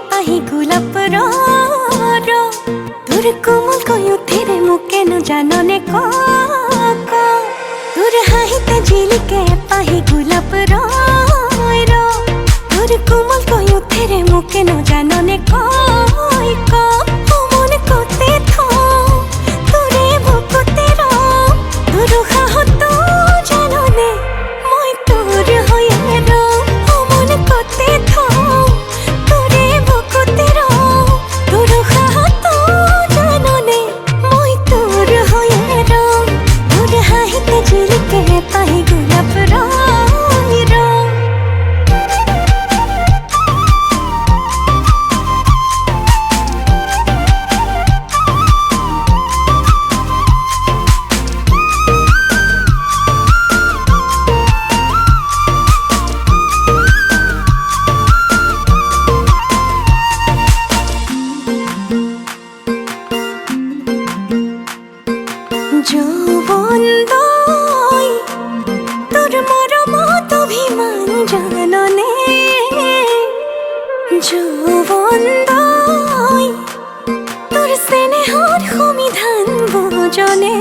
পাহি গোলাপ তোর কোমল কয়ুথিরে মুকেন জাননে ক তোর হাহিতে ঝিলিকে পাহি গোলাপ তোর কোমল কয়ুথিরে মুকেন জাননে ক মন কোতে থো তোরে বুকুতে র তোর হাহত জাননে মই তোর হয়ে র মন কোতে থো তোরে বুকুতে র তোর হাহত জাননে মই তোর হয়ে র তোর হাহিতে ঝিলিকে পাহি গোলাপ যৌবন দই তোর মরমত অভিমান জাননে যৌবন দই তোর স্নেহর সমিধান বোজনে।